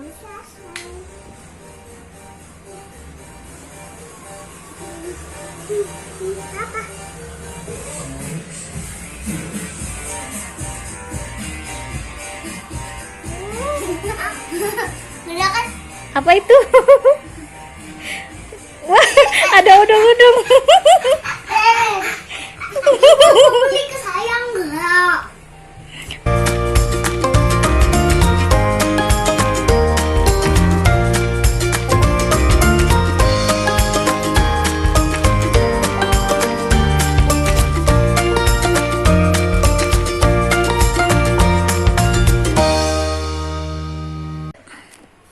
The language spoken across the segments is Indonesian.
Apa? Udah kan? Apa itu? Wah, ada udung-udung. Beli ke saya enggak?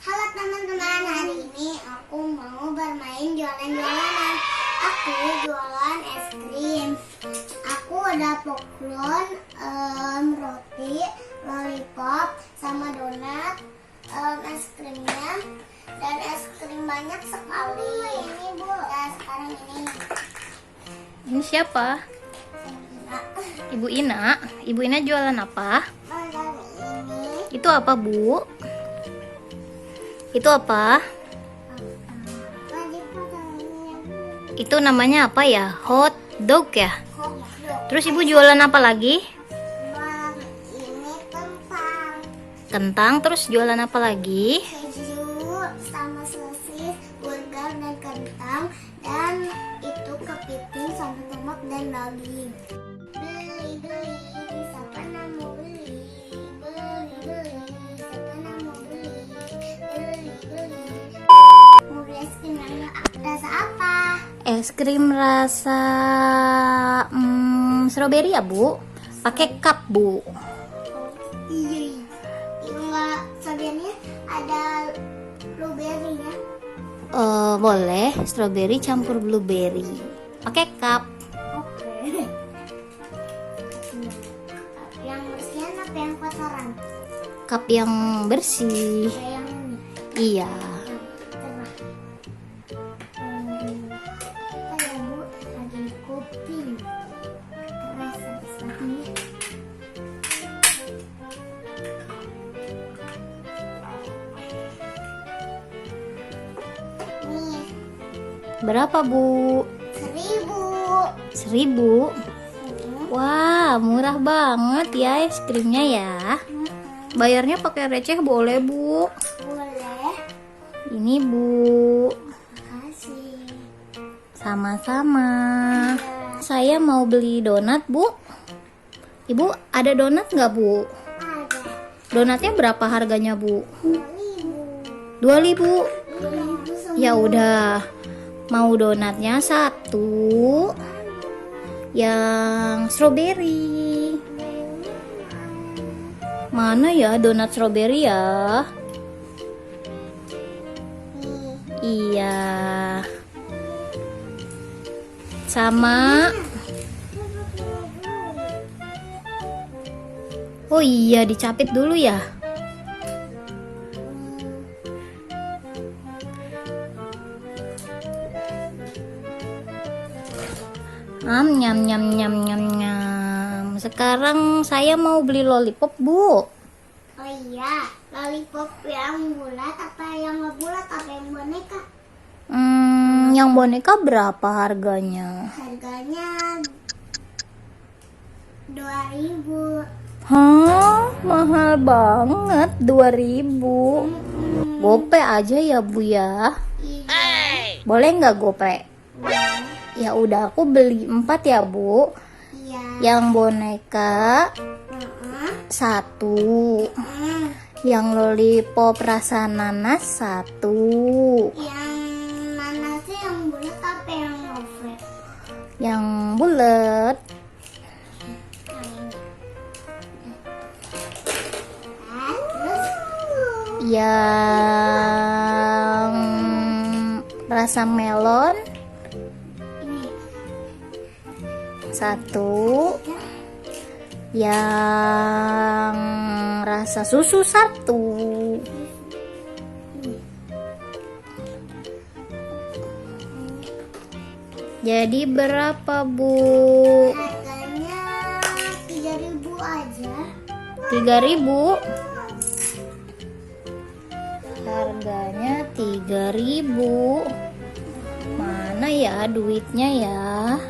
Halo teman-teman, hari ini aku mau bermain jualan-jualanan. Aku jualan es krim. Aku ada poklon, roti, lollipop, sama donat, es krimnya, dan es krim banyak sekali. Ini Bu, ya sekarang ini. Ini siapa? Nah, Ibu Ina. Ibu Ina jualan apa? dan ini Itu apa, Bu? Itu apa? wajib fotonya. Itu namanya apa ya? Hot dog ya? Hotdog. Terus Ibu jualan apa lagi? Bang, ini kentang, Kentang, terus jualan apa lagi? keju, sama sosis, burger dan kentang, dan itu kepiting sama tomat dan daging. Beli, beli, siapa nak mau beli? Beli, beli, siapa nak mau beli? Beli, beli. Mau beli es krim yang rasa apa? Es krim rasa strawberry ya, Bu? Pakai cup, Bu. Iya. Enggak, sebenarnya ada blueberry-nya. Boleh, strawberry campur blueberry. Pakai cup. Oke. Yang bersihan apa yang kotoran? Cup yang bersih. Kayak yang ini. Iya. Coba. Kayak Bu lagi kopi. Rasa sepertinya. Nih, Berapa, Bu? 1.000. 1.000. Wah, murah banget ya es krimnya ya. Bayarnya pakai receh boleh, Bu? Boleh. Ini, Bu. Makasih. Sama-sama. Ya, Saya mau beli donat, Bu. Ibu, ada donat nggak, Bu? ada. Donatnya berapa harganya, Bu? 2.000. 2.000. 2.000 semua. Ya udah. Mau donatnya 1 yang strawberry. Mana ya donat strawberry ya? Nih. Iya. Sama. Oh iya, dicapit dulu ya. Nyam nyam nyam nyam nyam. Sekarang saya mau beli lollipop, Bu. Oh iya, lollipop yang bulat apa yang nggak bulat apa yang boneka? Yang boneka berapa harganya? Harganya 2.000. Hah, mahal banget, 2.000. Gope aja ya, Bu ya. Iya. Boleh nggak gope? Ya udah, aku beli 4 ya, Bu. Iya. Yang boneka Heeh. 1. Hmm. Yang lollipop rasa nanas 1. Yang mana sih yang bulat apa yang oval? Yang bulat. Terus Yang rasa melon ini 1. Yang rasa susu 1. Jadi berapa, Bu? harganya 3.000 aja. 3.000. Harganya 3.000. Mana ya duitnya ya?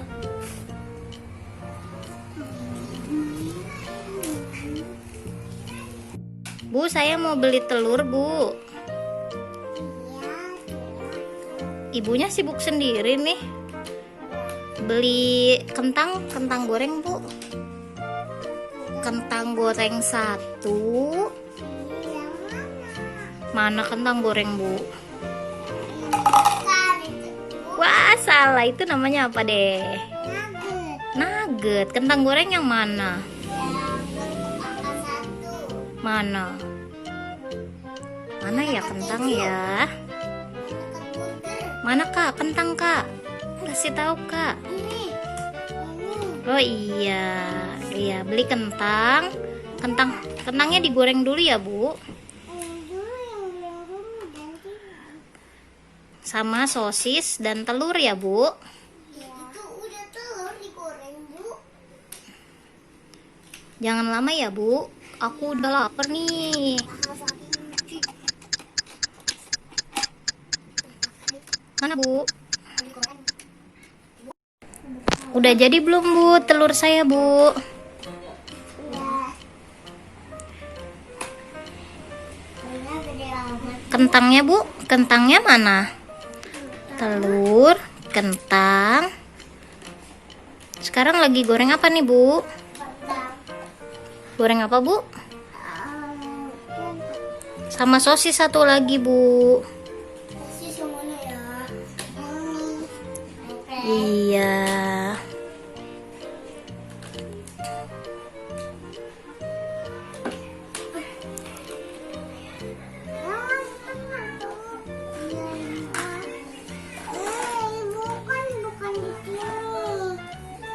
Bu, saya mau beli telur, Bu. Ibunya sibuk sendiri nih. Beli kentang goreng, Bu. Kentang goreng 1. Mana kentang goreng, Bu? Wah, salah. Itu namanya apa deh? Nugget. Kentang goreng yang mana? Mana? Mana ya kentang ya? Mana Kak? Kentang Kak? Kasih tahu Kak. Oh iya. Iya, beli kentang. Kentangnya digoreng dulu ya, Bu. Sama sosis dan telur ya, Bu. Itu udah telur digoreng, Bu. Jangan lama ya, Bu. Aku udah lapar nih. Mana, Bu? Udah jadi belum, Bu? Telur saya, Bu. Kentangnya, Bu? Kentangnya mana? Telur, kentang. Sekarang lagi goreng apa nih, Bu? Goreng apa, Bu? Sama sosis satu lagi, Bu. Sosis yang mana ya? Iya. Bukan di sini.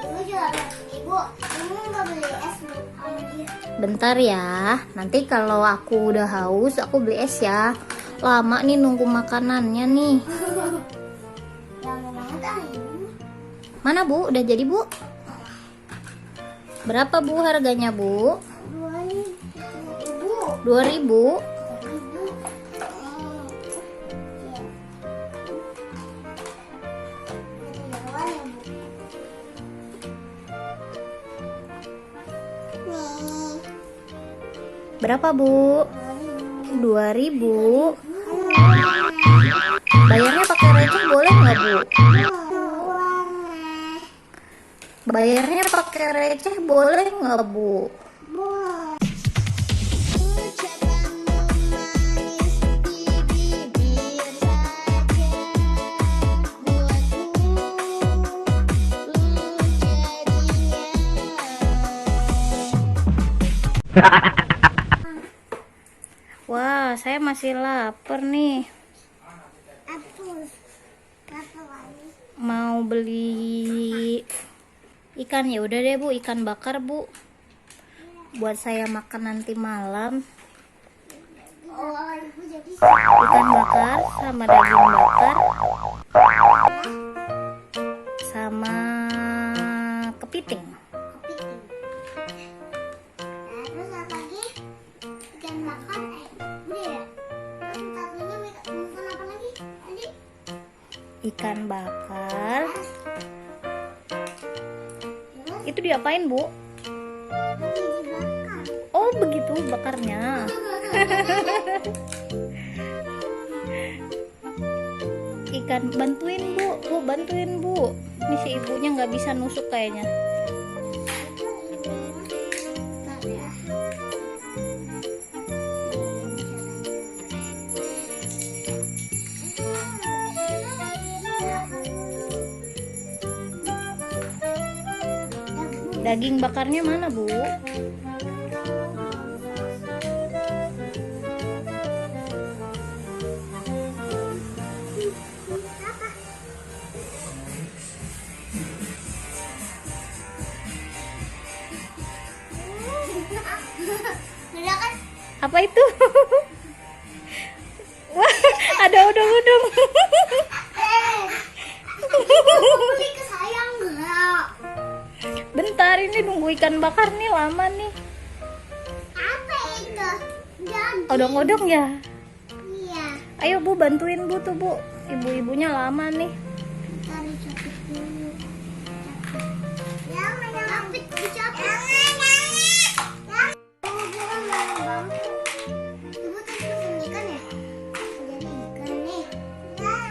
Ibu jualan. Ibu nggak beli es Bu sama dia. Bentar ya. Nanti kalau aku udah haus, aku beli es ya. Lama nih nunggu makanannya nih. Lama banget ini. Mana, Bu? Udah jadi, Bu? Berapa, Bu, harganya, Bu? 2.000. 2.000. Berapa, Bu? 2.000. Bayarnya pakai receh boleh nggak, Bu? Bayarnya pakai receh boleh nggak, Bu? Wah, saya masih lapar nih. Mau beli ikan, ya udah deh, Bu, ikan bakar, Bu. Buat saya makan nanti malam. Ikan bakar sama daging bakar sama kepiting. Terus apa lagi? Ikan bakar, udah ya? Terus satunya makan apa lagi? Tadi? Ikan bakar. Itu diapain, Bu? Nanti dibakar. Oh, begitu bakarnya. Ikan, bantuin, Bu. Bu, bantuin, Bu. Ini si ibunya nggak bisa nusuk kayaknya. Daging bakarnya mana, Bu? Udah kan? Apa itu? Wah, ada udang-udang. Beli ke saya enggak? Bentar, ini nunggu ikan bakar nih lama nih. Apa itu? Daging. Odong-odong ya? Iya. Ayo Bu, bantuin Bu tuh Bu. Ibu-ibunya lama nih. Ntar dicapit dulu. Jangan dicapit. Ibu tadi pesen ikan ya? Jadi ikan nih. Ikan.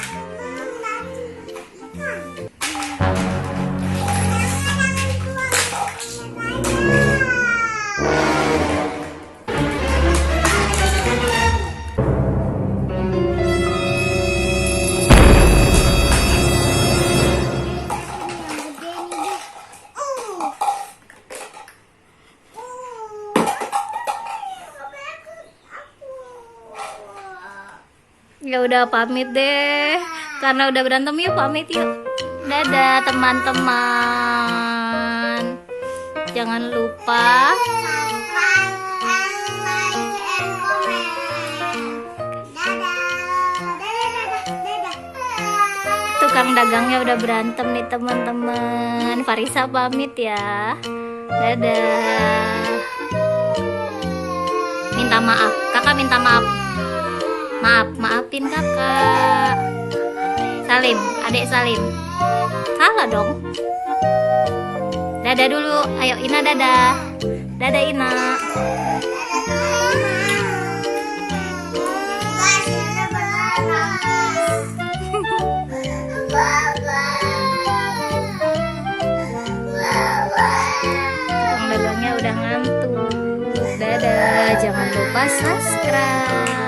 Ya udah pamit deh. Karena udah berantem yuk pamit yuk. Dadah teman-teman. Jangan lupa tukang dagangnya udah berantem nih teman-teman. Farisa pamit ya. Dadah. Minta maaf. Kakak minta maaf. Maafin kakak. Salim, adik Salim. Salah dong. Dadah dulu. Ayo Ina dadah. Dadah Ina. Tukang dagangnya udah ngantuk. Dadah. Jangan lupa subscribe.